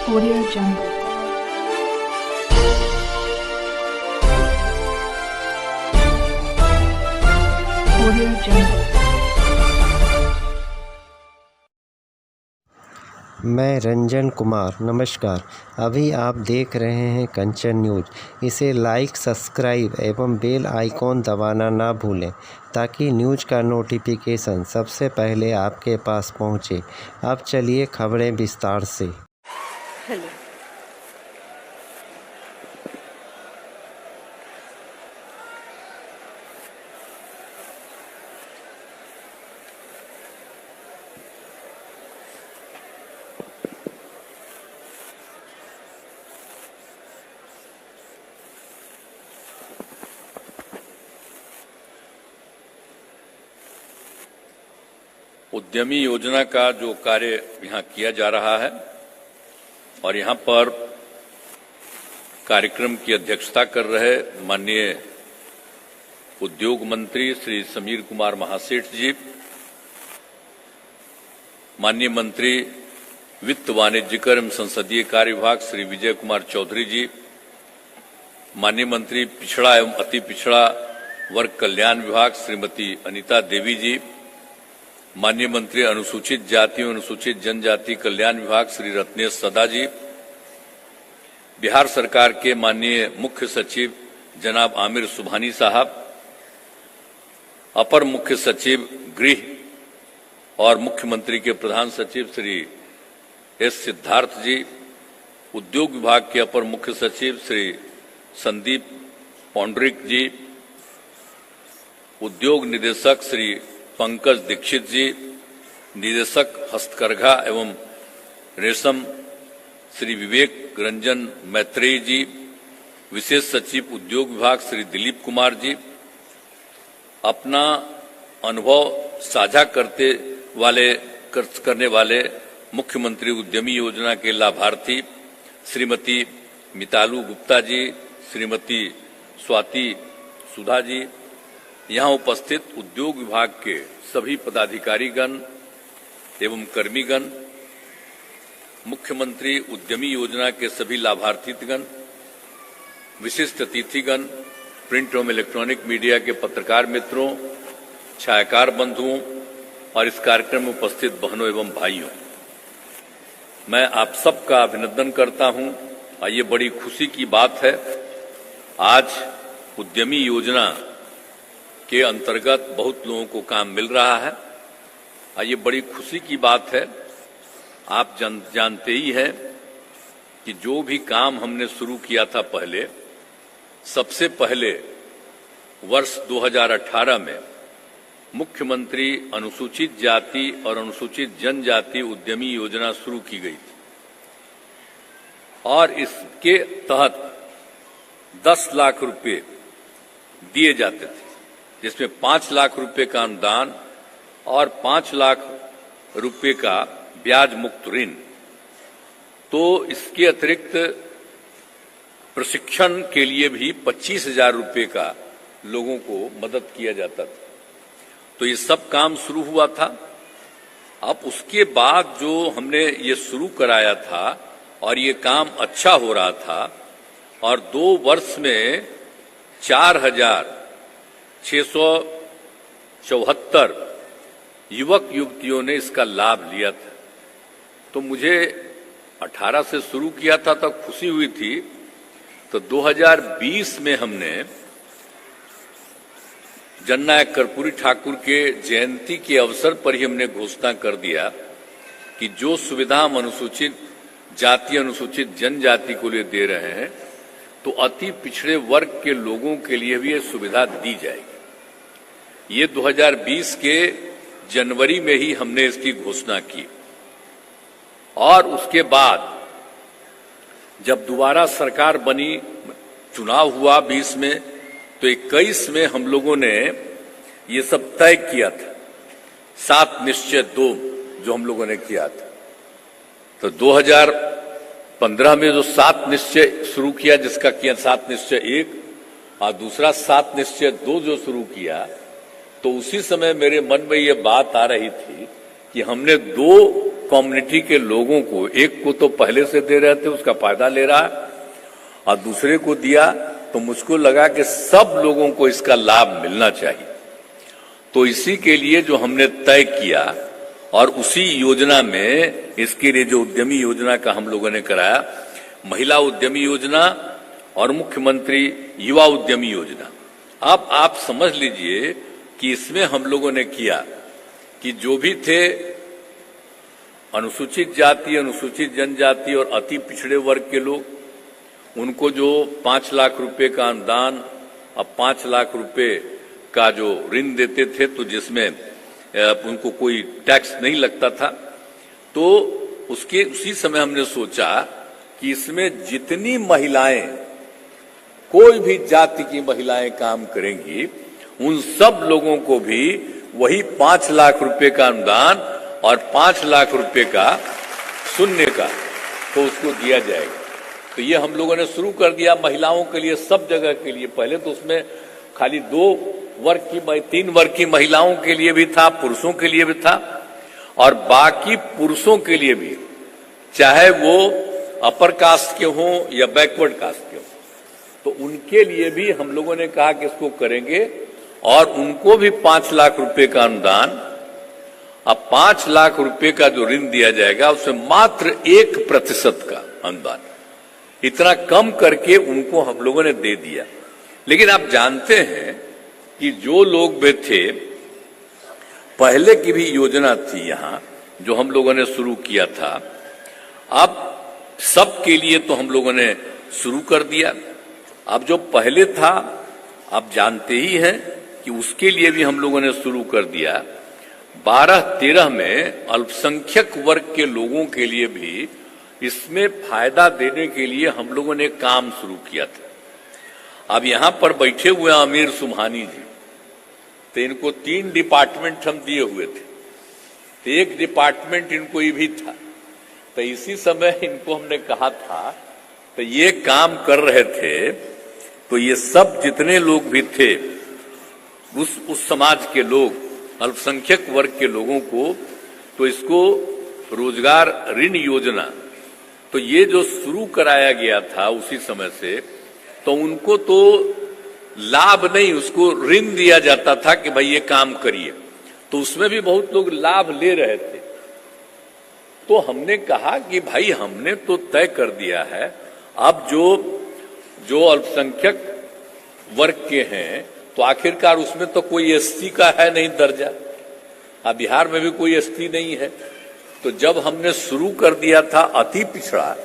Audio Jungle. Audio Jungle. मैं रंजन कुमार। नमस्कार। अभी आप देख रहे हैं कंचन न्यूज़। इसे लाइक, सब्सक्राइब एवं बेल आइकॉन दबाना ना भूलें ताकि न्यूज़ का नोटिफिकेशन सबसे पहले आपके पास पहुंचे। अब चलिए खबरें विस्तार से। हेलो। उद्यमी योजना का जो कार्य यहाँ किया जा रहा है और यहाँ पर कार्यक्रम की अध्यक्षता कर रहे माननीय उद्योग मंत्री श्री समीर कुमार महासेठ जी, माननीय मंत्री वित्त वाणिज्यिक एवं संसदीय कार्य विभाग श्री विजय कुमार चौधरी जी, माननीय मंत्री पिछड़ा एवं अति पिछड़ा वर्ग कल्याण विभाग श्रीमती अनीता देवी जी, माननीय मंत्री अनुसूचित जाति एवं अनुसूचित जनजाति कल्याण विभाग श्री रत्नेश सदा जी, बिहार सरकार के माननीय मुख्य सचिव जनाब आमिर सुबहानी साहब, अपर मुख्य सचिव गृह और मुख्यमंत्री के प्रधान सचिव श्री एस सिद्धार्थ जी, उद्योग विभाग के अपर मुख्य सचिव श्री संदीप पौंडरिक जी, उद्योग निदेशक श्री पंकज दीक्षित जी, निदेशक हस्तकरघा एवं रेशम श्री विवेक रंजन मैत्रेयी जी, विशेष सचिव उद्योग विभाग श्री दिलीप कुमार जी, अपना अनुभव साझा करने वाले मुख्यमंत्री उद्यमी योजना के लाभार्थी श्रीमती मितालू गुप्ता जी, श्रीमती स्वाति सुधा जी, यहाँ उपस्थित उद्योग विभाग के सभी पदाधिकारीगण एवं कर्मीगण, मुख्यमंत्री उद्यमी योजना के सभी लाभार्थीगण, विशिष्ट अतिथिगण, प्रिंट एवं इलेक्ट्रॉनिक मीडिया के पत्रकार मित्रों, छायाकार बंधुओं और इस कार्यक्रम में उपस्थित बहनों एवं भाइयों, मैं आप सबका अभिनंदन करता हूं। और ये बड़ी खुशी की बात है, आज उद्यमी योजना के अंतर्गत बहुत लोगों को काम मिल रहा है और ये बड़ी खुशी की बात है। आप जानते ही हैं कि जो भी काम हमने शुरू किया था पहले, सबसे पहले वर्ष 2018 में मुख्यमंत्री अनुसूचित जाति और अनुसूचित जनजाति उद्यमी योजना शुरू की गई थी और इसके तहत 10 लाख रुपए दिए जाते थे, जिसमें 5 लाख रुपए का अनुदान और 5 लाख रुपए का ब्याज मुक्त ऋण। तो इसके अतिरिक्त प्रशिक्षण के लिए भी 25,000 रुपए का लोगों को मदद किया जाता था। तो ये सब काम शुरू हुआ था। अब उसके बाद जो हमने ये शुरू कराया था और ये काम अच्छा हो रहा था और 2 वर्ष में 4,674 युवक युवतियों ने इसका लाभ लिया था। तो मुझे 18 से शुरू किया था तो खुशी हुई थी। तो 2020 में हमने जननायक कर्पूरी ठाकुर के जयंती के अवसर पर ही हमने घोषणा कर दिया कि जो सुविधा हम अनुसूचित जाति अनुसूचित जनजाति को लिए दे रहे हैं, तो अति पिछड़े वर्ग के लोगों के लिए भी ये सुविधा दी जाएगी। ये 2020 के जनवरी में ही हमने इसकी घोषणा की और उसके बाद जब दोबारा सरकार बनी, चुनाव हुआ 20 में, तो 21 में हम लोगों ने ये सब तय किया था, 7 निश्चय 2 जो हम लोगों ने किया था। तो 2015 में जो 7 निश्चय शुरू किया, जिसका किया 7 निश्चय 1 और दूसरा 7 निश्चय 2 जो शुरू किया, तो उसी समय मेरे मन में ये बात आ रही थी कि हमने 2 कम्युनिटी के लोगों को, एक को तो पहले से दे रहे थे, उसका फायदा ले रहा है, और दूसरे को दिया, तो मुझको लगा कि सब लोगों को इसका लाभ मिलना चाहिए। तो इसी के लिए जो हमने तय किया, और उसी योजना में इसके लिए जो उद्यमी योजना का हम लोगों ने कराया, महिला उद्यमी योजना और मुख्यमंत्री युवा उद्यमी योजना। अब आप समझ लीजिए कि इसमें हम लोगों ने किया कि जो भी थे अनुसूचित जाति, अनुसूचित जनजाति और अति पिछड़े वर्ग के लोग, उनको जो 5 लाख रुपए का अनुदान, अब 5 लाख रुपए का जो ऋण देते थे, तो जिसमें उनको कोई टैक्स नहीं लगता था, तो उसी समय हमने सोचा कि इसमें जितनी महिलाएं, कोई भी जाति की महिलाएं काम करेंगी, उन सब लोगों को भी वही 5 लाख रुपए का अनुदान और 5 लाख रुपए का शून्य का तो उसको दिया जाएगा। तो ये हम लोगों ने शुरू कर दिया महिलाओं के लिए, सब जगह के लिए। पहले तो उसमें खाली 3 वर्ग की महिलाओं के लिए भी था, पुरुषों के लिए भी था, और बाकी पुरुषों के लिए भी, चाहे वो अपर कास्ट के हों या बैकवर्ड कास्ट के हों, तो उनके लिए भी हम लोगों ने कहा कि इसको करेंगे, और उनको भी 5 लाख रुपए का अनुदान। अब 5 लाख रुपए का जो ऋण दिया जाएगा, उसमें मात्र 1% का अनुदान, इतना कम करके उनको हम लोगों ने दे दिया। लेकिन आप जानते हैं कि जो लोग भी थे, पहले की भी योजना थी यहां जो हम लोगों ने शुरू किया था, अब सबके लिए तो हम लोगों ने शुरू कर दिया। अब जो पहले था, आप जानते ही हैं कि उसके लिए भी हम लोगों ने शुरू कर दिया। 12-13 में अल्पसंख्यक वर्ग के लोगों के लिए भी इसमें फायदा देने के लिए हम लोगों ने काम शुरू किया था। अब यहां पर बैठे हुए आमिर सुबहानी जी, तो इनको 3 डिपार्टमेंट हम दिए हुए थे, तो एक डिपार्टमेंट इनको ये भी था। तो इसी समय इनको हमने कहा था, तो ये काम कर रहे थे, तो ये सब जितने लोग भी थे उस समाज के लोग, अल्पसंख्यक वर्ग के लोगों को, तो इसको रोजगार ऋण योजना, तो ये जो शुरू कराया गया था उसी समय से, तो उनको तो लाभ नहीं, उसको ऋण दिया जाता था कि भाई ये काम करिए, तो उसमें भी बहुत लोग लाभ ले रहे थे। तो हमने कहा कि भाई हमने तो तय कर दिया है, अब जो अल्पसंख्यक वर्ग के हैं, तो आखिरकार उसमें तो कोई एसटी का है नहीं दर्जा, अब बिहार में भी कोई एसटी नहीं है। तो जब हमने शुरू कर दिया था अति पिछड़ा,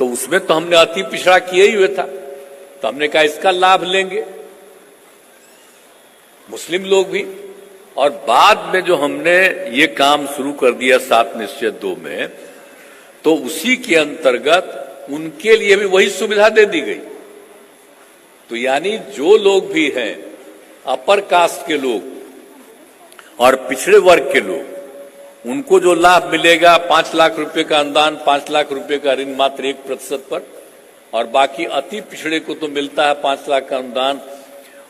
तो उसमें तो हमने अति पिछड़ा किया ही हुआ था, तो हमने कहा इसका लाभ लेंगे मुस्लिम लोग भी। और बाद में जो हमने ये काम शुरू कर दिया 7 निश्चय 2 में, तो उसी के अंतर्गत उनके लिए भी वही सुविधा दे दी गई। तो यानी जो लोग भी हैं, अपर कास्ट के लोग और पिछड़े वर्ग के लोग, उनको जो लाभ मिलेगा 5 लाख रुपए का अनुदान, 5 लाख रुपए का ऋण मात्र 1% पर, और बाकी अति पिछड़े को तो मिलता है 5 लाख का अनुदान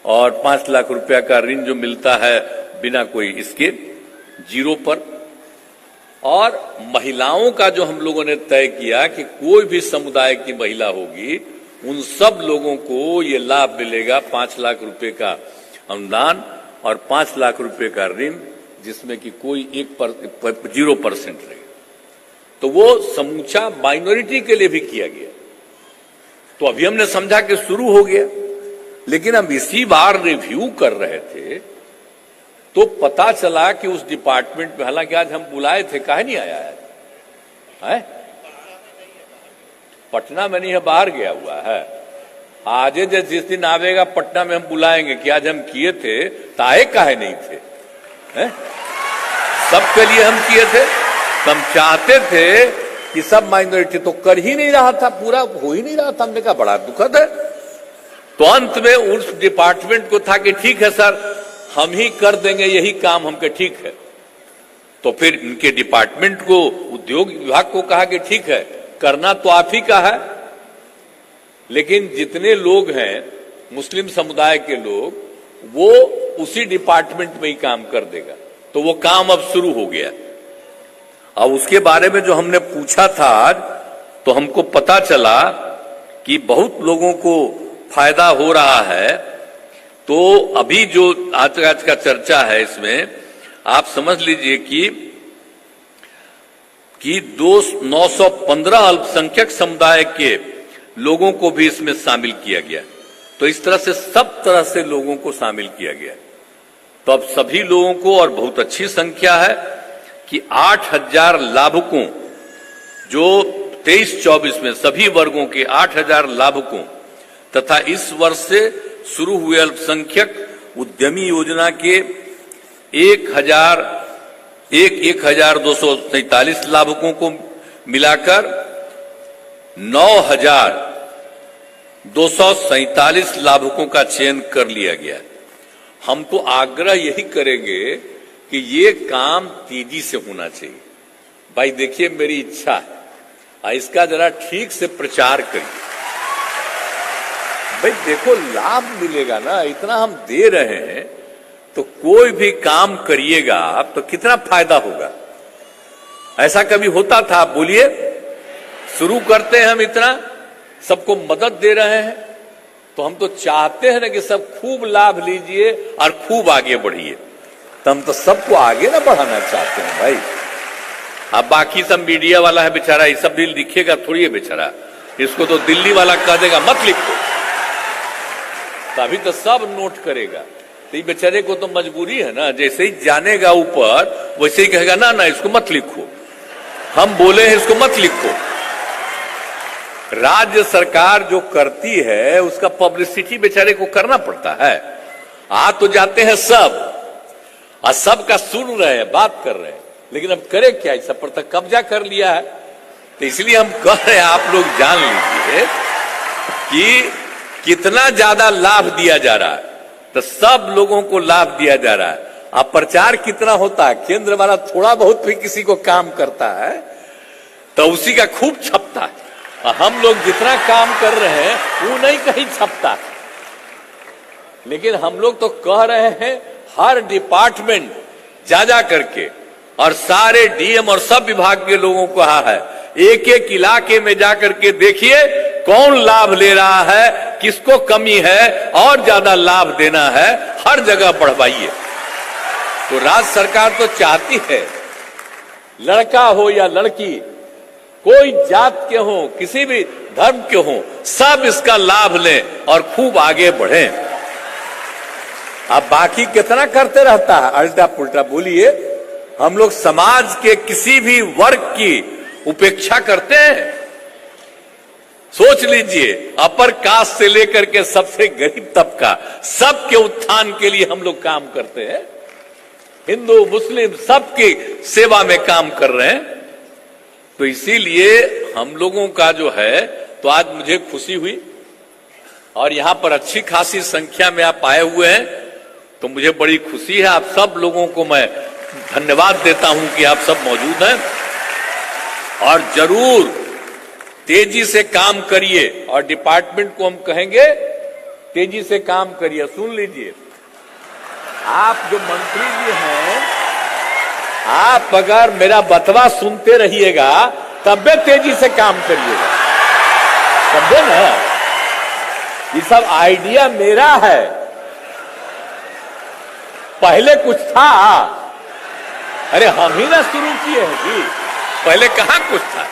और 5 लाख रुपया का ऋण जो मिलता है बिना कोई इसके 0 पर। और महिलाओं का जो हम लोगों ने तय किया कि कोई भी समुदाय की महिला होगी, उन सब लोगों को ये लाभ मिलेगा 5 लाख रुपए का अनुदान और 5 लाख रुपए का ऋण, जिसमें कि कोई 0% रहे। तो वो समूचा माइनॉरिटी के लिए भी किया गया। तो अभी हमने समझा कि शुरू हो गया, लेकिन हम इसी बार रिव्यू कर रहे थे, तो पता चला कि उस डिपार्टमेंट में, हालांकि आज हम बुलाए थे, काहे नहीं आया है? पटना में नहीं है, बाहर गया हुआ है। आज जिस दिन आवेगा पटना में हम बुलाएंगे कि आज हम किए थे, ताए काहे नहीं थे? है? सबके लिए हम किए थे, हम चाहते थे कि सब माइनॉरिटी, तो कर ही नहीं रहा था, पूरा हो ही नहीं रहा था। हमने कहा बड़ा दुखद है। तो अंत में उस डिपार्टमेंट को था कि ठीक है सर, हम ही कर देंगे यही काम, हमके ठीक है। तो फिर इनके डिपार्टमेंट को, उद्योग विभाग को कहा कि ठीक है, करना तो आप ही का है, लेकिन जितने लोग हैं मुस्लिम समुदाय के लोग, वो उसी डिपार्टमेंट में ही काम कर देगा। तो वो काम अब शुरू हो गया। और उसके बारे में जो हमने पूछा था आज, तो हमको पता चला कि बहुत लोगों को फायदा हो रहा है। तो अभी जो आज का चर्चा है, इसमें आप समझ लीजिए कि 915 अल्पसंख्यक समुदाय के लोगों को भी इसमें शामिल किया गया। तो इस तरह से सब तरह से लोगों को शामिल किया गया। तो अब सभी लोगों को, और बहुत अच्छी संख्या है कि 8000 लाभुकों, जो 23-24 में सभी वर्गों के 8000 लाभुकों तथा इस वर्ष से शुरू हुए अल्पसंख्यक उद्यमी योजना के 1247 लाभुकों को मिलाकर 9247 लाभुकों का चयन कर लिया गया। हम तो आग्रह यही करेंगे कि ये काम तेजी से होना चाहिए। भाई देखिए, मेरी इच्छा है, इसका जरा ठीक से प्रचार करिए। भाई देखो, लाभ मिलेगा ना, इतना हम दे रहे हैं, तो कोई भी काम करिएगा आप तो कितना फायदा होगा। ऐसा कभी होता था? आप बोलिए। शुरू करते हैं हम, इतना सबको मदद दे रहे हैं, तो हम तो चाहते हैं ना कि सब खूब लाभ लीजिए और खूब आगे बढ़िए। तो हम तो सबको आगे ना बढ़ाना चाहते हैं भाई। अब बाकी सब मीडिया वाला है बेचारा, ये सब भी लिखेगा थोड़ी है बेचारा, इसको तो दिल्ली वाला कह देगा मत लिखो, तभी तो सब नोट करेगा। तो बेचारे को तो मजबूरी है ना, जैसे ही जानेगा ऊपर वैसे ही कहेगा ना ना इसको मत लिखो, हम बोले हैं इसको मत लिखो। राज्य सरकार जो करती है उसका पब्लिसिटी बेचारे को करना पड़ता है। आ तो जाते हैं सब, और सबका सुन रहे हैं, बात कर रहे हैं, लेकिन अब करे क्या? इस सब पर तक कब्जा कर लिया है। तो इसलिए हम कह रहे हैं, आप लोग जान लीजिए कि कितना ज्यादा लाभ दिया जा रहा है। तो सब लोगों को लाभ दिया जा रहा है। अब प्रचार कितना होता है? केंद्र वाला थोड़ा बहुत भी किसी को काम करता है तो उसी का खूब छपता है, और हम लोग जितना काम कर रहे हैं वो नहीं कहीं छपता। लेकिन हम लोग तो कह रहे हैं हर डिपार्टमेंट जा करके, और सारे डीएम और सब विभाग के लोगों को कहा है, एक एक इलाके में जाकर के देखिए कौन लाभ ले रहा है, किसको कमी है और ज्यादा लाभ देना है, हर जगह बढ़वाइए। तो राज्य सरकार तो चाहती है लड़का हो या लड़की, कोई जात के हो, किसी भी धर्म के हो, सब इसका लाभ लें और खूब आगे बढ़ें। अब बाकी कितना करते रहता है अल्टा पुल्टा। बोलिए, हम लोग समाज के किसी भी वर्ग की उपेक्षा करते हैं? सोच लीजिए, अपर कास्ट से लेकर के सबसे गरीब तबका, सबके उत्थान के लिए हम लोग काम करते हैं। हिंदू मुस्लिम सबकी सेवा में काम कर रहे हैं। तो इसीलिए हम लोगों का जो है, तो आज मुझे खुशी हुई, और यहां पर अच्छी खासी संख्या में आप आए हुए हैं, तो मुझे बड़ी खुशी है। आप सब लोगों को मैं धन्यवाद देता हूं कि आप सब मौजूद हैं, और जरूर तेजी से काम करिए। और डिपार्टमेंट को हम कहेंगे तेजी से काम करिए। सुन लीजिए, आप जो मंत्री जी हैं, आप अगर मेरा बतवा सुनते रहिएगा तब भी तेजी से काम करिएगा, समझे ना? ये सब आइडिया मेरा है, पहले कुछ था। अरे हम ही ना शुरू किए हैं जी, पहले कहां कुछ था।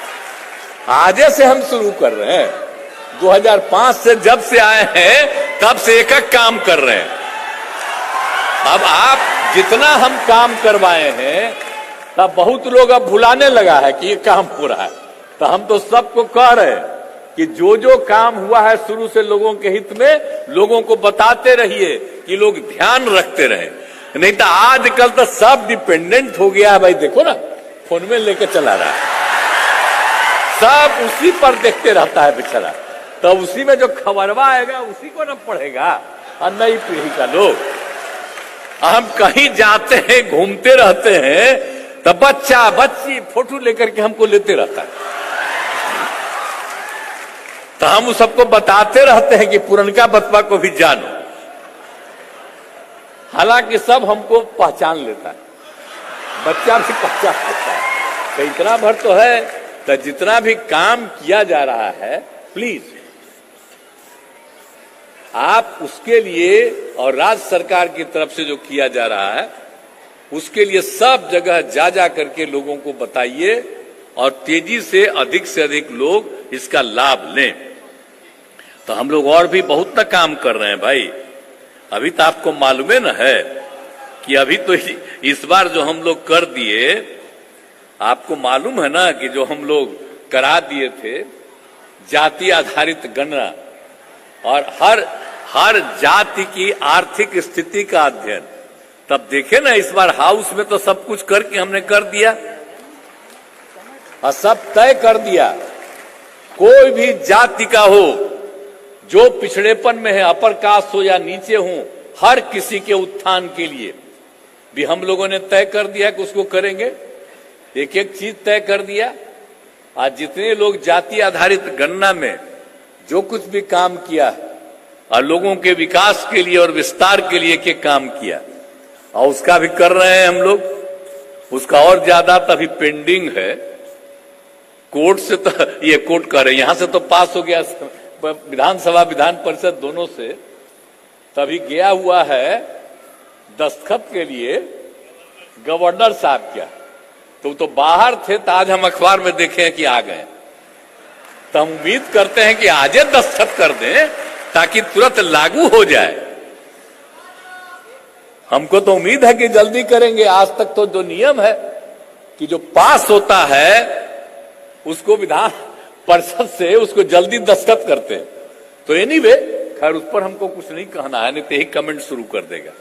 आजे से हम शुरू कर रहे हैं। 2005 से जब से आए हैं तब से एक एक काम कर रहे हैं। अब आप जितना हम काम करवाए हैं, तब बहुत लोग अब भुलाने लगा है कि ये काम हो रहा है। तो हम तो सबको कह रहे हैं कि जो जो काम हुआ है शुरू से लोगों के हित में, लोगों को बताते रहिए कि लोग ध्यान रखते रहे। नहीं तो आजकल तो सब डिपेंडेंट हो गया है भाई। देखो ना, फोन में लेके चला रहा है, सब उसी पर देखते रहता है बेचारा। तो उसी में जो खबरवा आएगा उसी को न पढ़ेगा। और नई पीढ़ी का लोग, हम कहीं जाते हैं, घूमते रहते हैं, तो बच्चा बच्ची फोटो लेकर के हमको लेते रहता है। तो हम उस सबको बताते रहते हैं कि पुरनका बतवा को भी जानो। हालांकि सब हमको पहचान लेता है, बच्चा भी पहचान लेता है, तो इतना भर तो है। तो जितना भी काम किया जा रहा है, प्लीज आप उसके लिए, और राज्य सरकार की तरफ से जो किया जा रहा है उसके लिए सब जगह जा करके लोगों को बताइए और तेजी से अधिक लोग इसका लाभ लें। तो हम लोग और भी बहुत तक काम कर रहे हैं भाई। अभी तो आपको मालूम है न है कि अभी तो इस बार जो हम लोग कर दिए, आपको मालूम है ना कि जो हम लोग करा दिए थे जाति आधारित गणना और हर जाति की आर्थिक स्थिति का अध्ययन, तब देखे ना इस बार हाउस में तो सब कुछ करके हमने कर दिया और सब तय कर दिया। कोई भी जाति का हो, जो पिछड़ेपन में है, अपर कास्ट हो या नीचे हो, हर किसी के उत्थान के लिए भी हम लोगों ने तय कर दिया कि उसको करेंगे। एक एक चीज तय कर दिया। आज जितने लोग जाति आधारित गणना में जो कुछ भी काम किया और लोगों के विकास के लिए और विस्तार के लिए के काम किया, और उसका भी कर रहे हैं हम लोग। उसका और ज्यादा तभी पेंडिंग है। कोर्ट से तो ये कोर्ट कर रहे, यहां से तो पास हो गया विधानसभा विधान परिषद दोनों से, तभी गया हुआ है दस्तखत के लिए गवर्नर साहब क्या। तो बाहर थे, तो आज हम अखबार में देखे कि आ गए। तो हम उम्मीद करते हैं कि आज दस्तखत कर दें ताकि तुरंत लागू हो जाए। हमको तो उम्मीद है कि जल्दी करेंगे। आज तक तो जो नियम है कि जो पास होता है उसको विधान परिषद से उसको जल्दी दस्तखत करते हैं। तो एनीवे, खैर उस पर हमको कुछ नहीं कहना है, नहीं तो यही कमेंट शुरू कर देगा,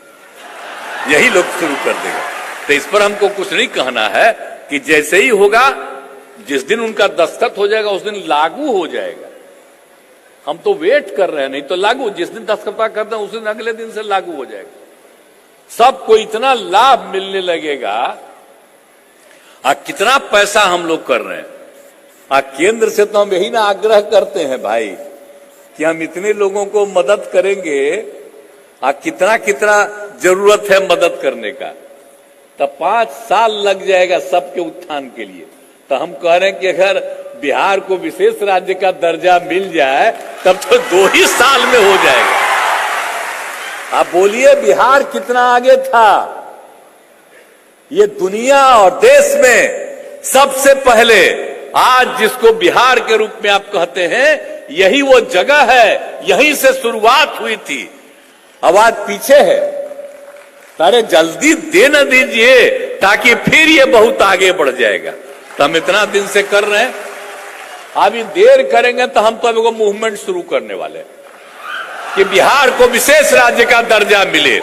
यही लोग शुरू कर देगा। तो इस पर हमको कुछ नहीं कहना है कि जैसे ही होगा, जिस दिन उनका दस्तखत हो जाएगा उस दिन लागू हो जाएगा। हम तो वेट कर रहे हैं, नहीं तो लागू, जिस दिन दस्तखत करते हैं उस दिन अगले दिन से लागू हो जाएगा। सबको इतना लाभ मिलने लगेगा। कितना पैसा हम लोग कर रहे हैं। केंद्र से तो हम यही ना आग्रह करते हैं भाई कि हम इतने लोगों को मदद करेंगे। कितना कितना जरूरत है मदद करने का, तब 5 साल लग जाएगा सबके उत्थान के लिए। तो हम कह रहे हैं कि अगर बिहार को विशेष राज्य का दर्जा मिल जाए तब तो 2 ही साल में हो जाएगा। आप बोलिए बिहार कितना आगे था। ये दुनिया और देश में सबसे पहले आज जिसको बिहार के रूप में आप कहते हैं, यही वो जगह है, यहीं से शुरुआत हुई थी। अब आज पीछे है। अरे जल्दी दे न दीजिए ताकि फिर ये बहुत आगे बढ़ जाएगा। तो हम इतना दिन से कर रहे हैं, अभी देर करेंगे तो हम तो अभी को मूवमेंट शुरू करने वाले हैं कि बिहार को विशेष राज्य का दर्जा मिले।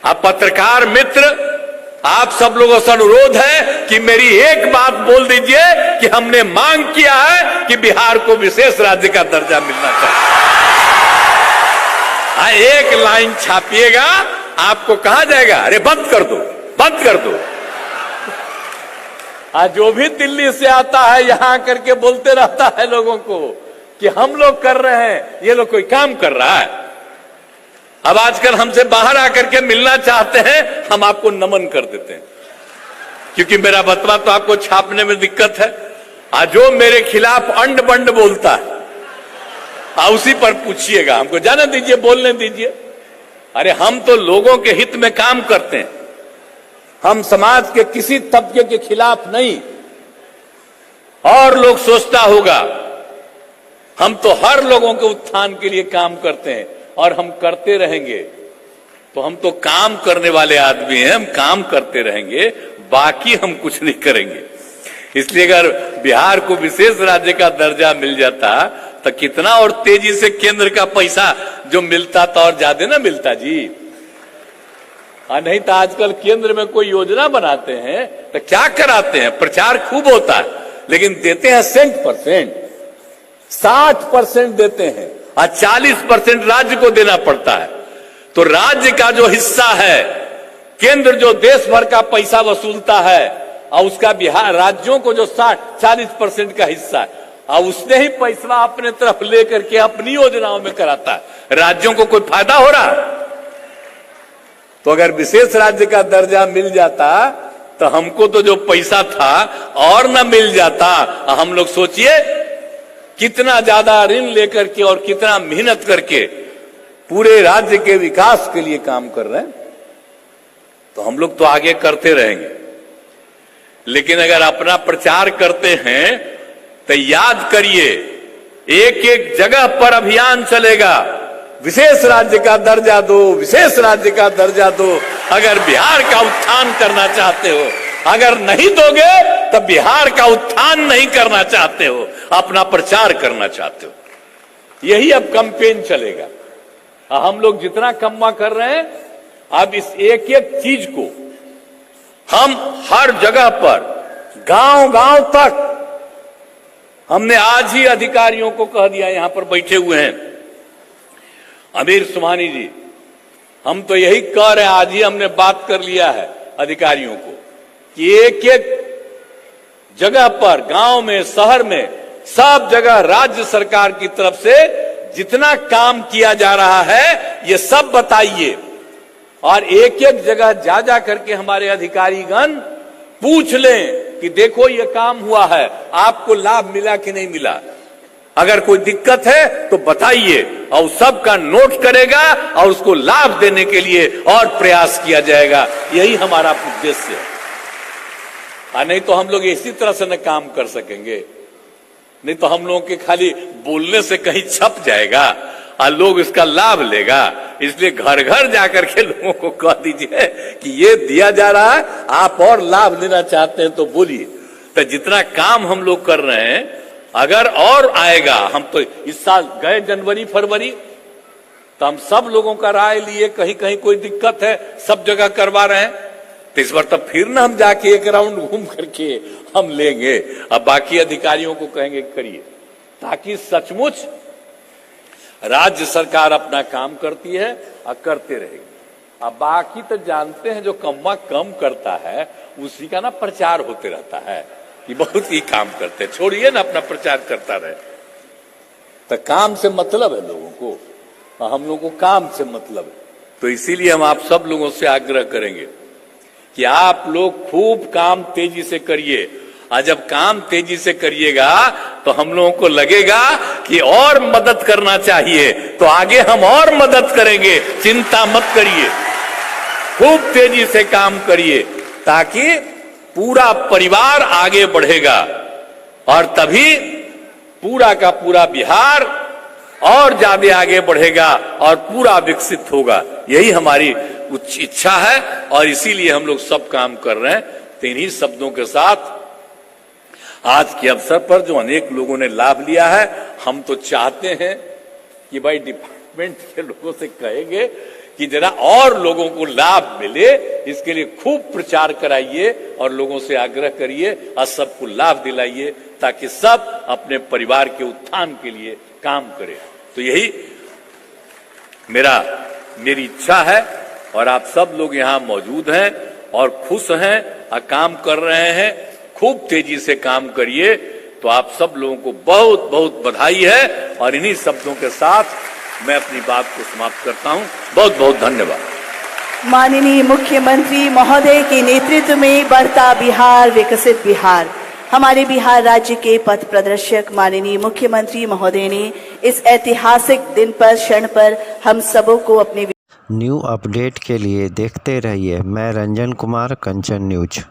आप पत्रकार मित्र, आप सब लोगों से अनुरोध है कि मेरी एक बात बोल दीजिए कि हमने मांग किया है कि बिहार को विशेष राज्य का दर्जा मिलना चाहिए। एक लाइन छापिएगा, आपको कहा जाएगा अरे बंद कर दो, बंद कर दो। आज जो भी दिल्ली से आता है यहां करके बोलते रहता है लोगों को कि हम लोग कर रहे हैं, ये लोग कोई काम कर रहा है। अब आजकल हमसे बाहर आकर के मिलना चाहते हैं, हम आपको नमन कर देते हैं, क्योंकि मेरा बतवा तो आपको छापने में दिक्कत है। आज जो मेरे खिलाफ अंड बंड बोलता है, उसी पर पूछिएगा, हमको जाने दीजिए, बोलने दीजिए। अरे हम तो लोगों के हित में काम करते हैं, हम समाज के किसी तबके के खिलाफ नहीं। और लोग सोचता होगा हम तो हर लोगों के उत्थान के लिए काम करते हैं और हम करते रहेंगे। तो हम तो काम करने वाले आदमी हैं, हम काम करते रहेंगे, बाकी हम कुछ नहीं करेंगे। इसलिए अगर बिहार को विशेष राज्य का दर्जा मिल जाता तो कितना और तेजी से केंद्र का पैसा जो मिलता था और ज्यादा ना मिलता जी। नहीं तो आजकल केंद्र में कोई योजना बनाते हैं तो क्या कराते हैं, प्रचार खूब होता है लेकिन देते हैं सेंट%, 60% देते हैं और 40% राज्य को देना पड़ता है। तो राज्य का जो हिस्सा है, केंद्र जो देश भर का पैसा वसूलता है और उसका बिहार राज्यों को जो 40% का हिस्सा है, और उसने ही पैसा अपने तरफ लेकर के अपनी योजनाओं में कराता है। राज्यों को कोई फायदा हो रहा? तो अगर विशेष राज्य का दर्जा मिल जाता तो हमको तो जो पैसा था और न मिल जाता। हम लोग सोचिए कितना ज्यादा ऋण लेकर के और कितना मेहनत करके पूरे राज्य के विकास के लिए काम कर रहे हैं। तो हम लोग तो आगे करते रहेंगे, लेकिन अगर अपना प्रचार करते हैं तो याद करिए, एक एक जगह पर अभियान चलेगा, विशेष राज्य का दर्जा दो, विशेष राज्य का दर्जा दो। अगर बिहार का उत्थान करना चाहते हो, अगर नहीं दोगे तो बिहार का उत्थान नहीं करना चाहते हो, अपना प्रचार करना चाहते हो। यही अब कैंपेन चलेगा। हम लोग जितना कम्मा कर रहे हैं, अब इस एक एक चीज को हम हर जगह पर गांव गांव तक, हमने आज ही अधिकारियों को कह दिया, यहां पर बैठे हुए हैं अमीर सुभानी जी, हम तो यही कह रहे हैं, आज ही हमने बात कर लिया है अधिकारियों को कि एक एक जगह पर, गांव में, शहर में, सब जगह राज्य सरकार की तरफ से जितना काम किया जा रहा है ये सब बताइए। और एक एक जगह जा जा करके हमारे अधिकारीगण पूछ लें कि देखो ये काम हुआ है, आपको लाभ मिला कि नहीं मिला। अगर कोई दिक्कत है तो बताइए, और सबका नोट करेगा और उसको लाभ देने के लिए और प्रयास किया जाएगा। यही हमारा उद्देश्य है। नहीं तो हम लोग इसी तरह से न काम कर सकेंगे, नहीं तो हम लोगों के खाली बोलने से कहीं छप जाएगा और लोग इसका लाभ लेगा। इसलिए घर घर जाकर के लोगों को कह दीजिए कि ये दिया जा रहा है, आप और लाभ लेना चाहते हैं तो बोलिए। तो जितना काम हम लोग कर रहे हैं, अगर और आएगा, हम तो इस साल गए जनवरी फरवरी तो हम सब लोगों का राय लिए, कहीं कहीं कोई दिक्कत है, सब जगह करवा रहे हैं। तो इस बार तब फिर ना हम जाके एक राउंड घूम करके हम लेंगे, अब बाकी अधिकारियों को कहेंगे करिए, ताकि सचमुच राज्य सरकार अपना काम करती है और करते रहेगी। अब बाकी तो जानते हैं, जो कम्मा कम करता है उसी का ना प्रचार होते रहता है कि बहुत ही काम करते हैं, छोड़िए ना अपना प्रचार करता रहे। तो काम से मतलब है लोगों को, और हम लोगों को काम से मतलब है। तो इसीलिए हम आप सब लोगों से आग्रह करेंगे कि आप लोग खूब काम तेजी से करिए, और जब काम तेजी से करिएगा तो हम लोगों को लगेगा कि और मदद करना चाहिए, तो आगे हम और मदद करेंगे। चिंता मत करिए, खूब तेजी से काम करिए, ताकि पूरा परिवार आगे बढ़ेगा और तभी पूरा का पूरा बिहार और ज्यादा आगे बढ़ेगा और पूरा विकसित होगा। यही हमारी इच्छा है और इसीलिए हम लोग सब काम कर रहे हैं। तो इन्हीं शब्दों के साथ आज के अवसर पर जो अनेक लोगों ने लाभ लिया है, हम तो चाहते हैं कि भाई डिपार्टमेंट के लोगों से कहेंगे कि जरा और लोगों को लाभ मिले, इसके लिए खूब प्रचार कराइए और लोगों से आग्रह करिए और सबको लाभ दिलाइए, ताकि सब अपने परिवार के उत्थान के लिए काम करें। तो यही मेरी इच्छा है और आप सब लोग यहाँ मौजूद हैं और खुश हैं और काम कर रहे हैं। खूब तेजी से काम करिए। तो आप सब लोगों को बहुत बहुत बधाई है और इन्हीं शब्दों के साथ मैं अपनी बात को समाप्त करता हूं। बहुत बहुत धन्यवाद। माननीय मुख्यमंत्री महोदय के नेतृत्व में बढ़ता बिहार, विकसित बिहार। हमारे बिहार राज्य के पथ प्रदर्शक माननीय मुख्यमंत्री महोदय ने इस ऐतिहासिक दिन पर, क्षण पर हम सबों को अपने न्यू अपडेट के लिए देखते रहिए मैं रंजन कुमार, कंचन न्यूज।